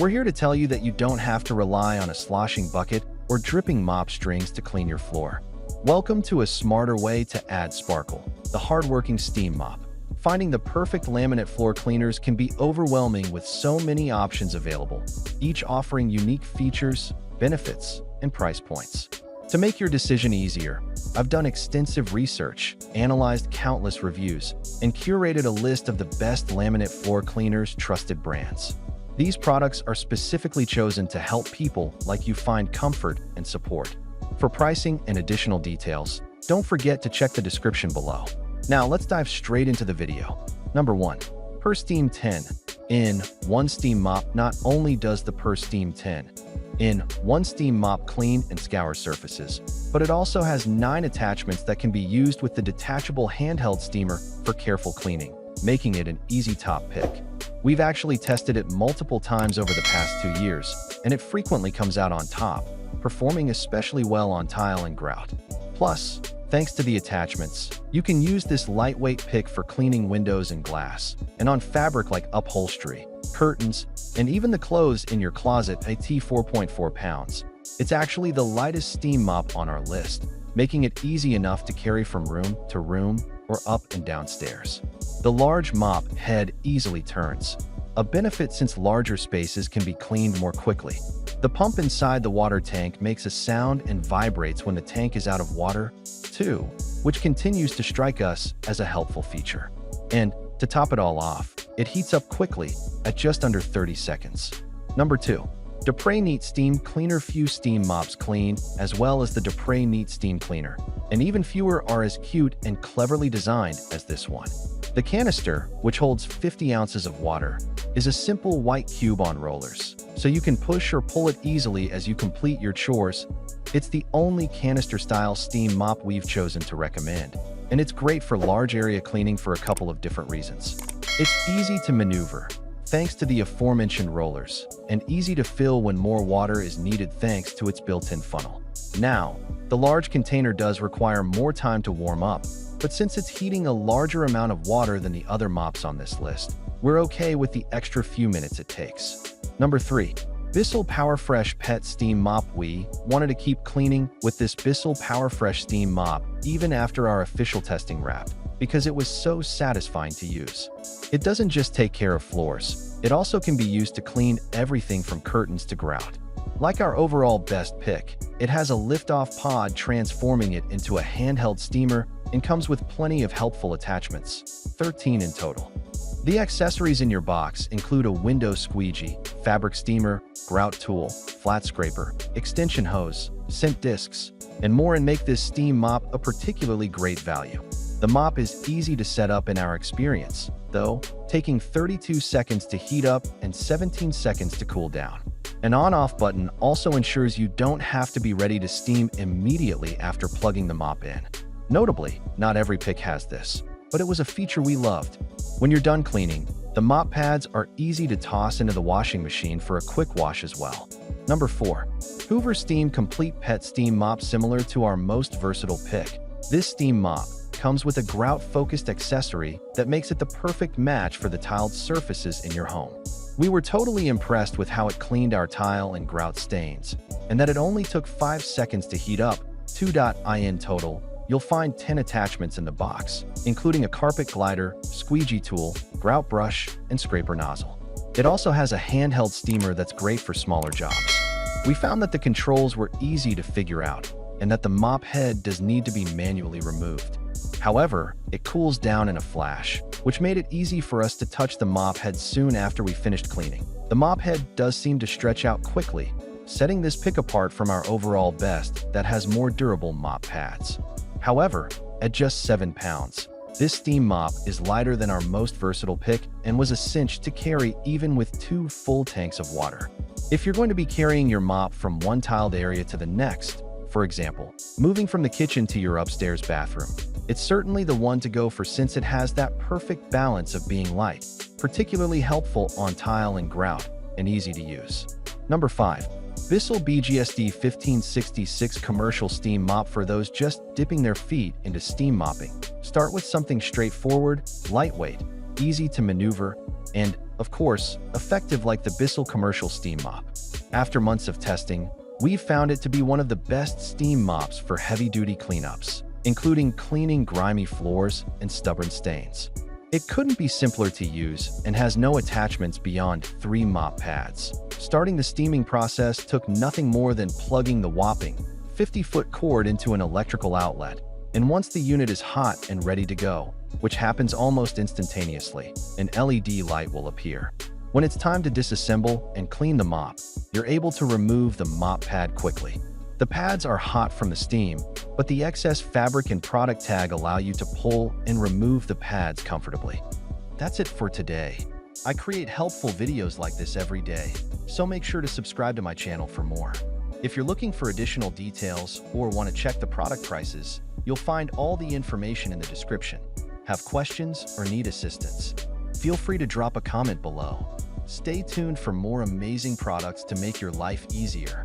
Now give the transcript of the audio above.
We're here to tell you that you don't have to rely on a sloshing bucket or dripping mop strings to clean your floor. Welcome to a smarter way to add sparkle, the hardworking steam mop. Finding the perfect laminate floor cleaners can be overwhelming with so many options available, each offering unique features, benefits, and price points. To make your decision easier, I've done extensive research, analyzed countless reviews, and curated a list of the best laminate floor cleaners trusted brands. These products are specifically chosen to help people like you find comfort and support. For pricing and additional details, don't forget to check the description below. Now let's dive straight into the video. Number 1. PurSteam 10 in 1 Steam Mop. Not only does the PurSteam 10 in 1 Steam Mop clean and scour surfaces, but it also has 9 attachments that can be used with the detachable handheld steamer for careful cleaning, making it an easy top pick. We've actually tested it multiple times over the past 2 years, and it frequently comes out on top, performing especially well on tile and grout. Plus, thanks to the attachments, you can use this lightweight pick for cleaning windows and glass, and on fabric like upholstery, curtains, and even the clothes in your closet at 4.4 pounds. It's actually the lightest steam mop on our list, making it easy enough to carry from room to room or up and down stairs. The large mop head easily turns, a benefit since larger spaces can be cleaned more quickly. The pump inside the water tank makes a sound and vibrates when the tank is out of water, too, which continues to strike us as a helpful feature. And to top it all off, it heats up quickly at just under 30 seconds. Number 2. Dupre Neat Steam Cleaner. Few steam mops clean as well as the Dupre Neat Steam Cleaner, and even fewer are as cute and cleverly designed as this one. The canister, which holds 50 ounces of water, is a simple white cube on rollers, so you can push or pull it easily as you complete your chores. It's the only canister-style steam mop we've chosen to recommend, and it's great for large area cleaning for a couple of different reasons. It's easy to maneuver, thanks to the aforementioned rollers, and easy to fill when more water is needed thanks to its built-in funnel. Now, the large container does require more time to warm up, but since it's heating a larger amount of water than the other mops on this list, we're okay with the extra few minutes it takes. Number 3. Bissell PowerFresh Pet Steam Mop. We wanted to keep cleaning with this Bissell PowerFresh Steam Mop even after our official testing wrap, because it was so satisfying to use. It doesn't just take care of floors, it also can be used to clean everything from curtains to grout. Like our overall best pick, it has a lift-off pod transforming it into a handheld steamer and comes with plenty of helpful attachments, 13 in total. The accessories in your box include a window squeegee, fabric steamer, grout tool, flat scraper, extension hose, scent discs, and more, and make this steam mop a particularly great value. The mop is easy to set up in our experience, though, taking 32 seconds to heat up and 17 seconds to cool down. An on-off button also ensures you don't have to be ready to steam immediately after plugging the mop in. Notably, not every pick has this, but it was a feature we loved. When you're done cleaning, the mop pads are easy to toss into the washing machine for a quick wash as well. Number 4. Hoover Steam Complete Pet Steam Mop. Similar to our most versatile pick, this steam mop comes with a grout-focused accessory that makes it the perfect match for the tiled surfaces in your home. We were totally impressed with how it cleaned our tile and grout stains, and that it only took 5 seconds to heat up. 2.in total. You'll find 10 attachments in the box, including a carpet glider, squeegee tool, grout brush, and scraper nozzle. It also has a handheld steamer that's great for smaller jobs. We found that the controls were easy to figure out, and that the mop head does need to be manually removed. However, it cools down in a flash, which made it easy for us to touch the mop head soon after we finished cleaning. The mop head does seem to stretch out quickly, setting this pick apart from our overall best that has more durable mop pads. However, at just 7 pounds, this steam mop is lighter than our most versatile pick and was a cinch to carry even with 2 full tanks of water. If you're going to be carrying your mop from one tiled area to the next, for example, moving from the kitchen to your upstairs bathroom, it's certainly the one to go for since it has that perfect balance of being light, particularly helpful on tile and grout, and easy to use. Number 5. Bissell BGSD 1566 Commercial Steam Mop. For those just dipping their feet into steam mopping, start with something straightforward, lightweight, easy to maneuver, and, of course, effective like the Bissell commercial steam mop. After months of testing, we've found it to be one of the best steam mops for heavy-duty cleanups, including cleaning grimy floors and stubborn stains. It couldn't be simpler to use and has no attachments beyond 3 mop pads. Starting the steaming process took nothing more than plugging the whopping 50-foot cord into an electrical outlet, and once the unit is hot and ready to go, which happens almost instantaneously, an LED light will appear. When it's time to disassemble and clean the mop, you're able to remove the mop pad quickly. The pads are hot from the steam, but the excess fabric and product tag allow you to pull and remove the pads comfortably. That's it for today. I create helpful videos like this every day, so make sure to subscribe to my channel for more. If you're looking for additional details or want to check the product prices, you'll find all the information in the description. Have questions or need assistance? Feel free to drop a comment below. Stay tuned for more amazing products to make your life easier.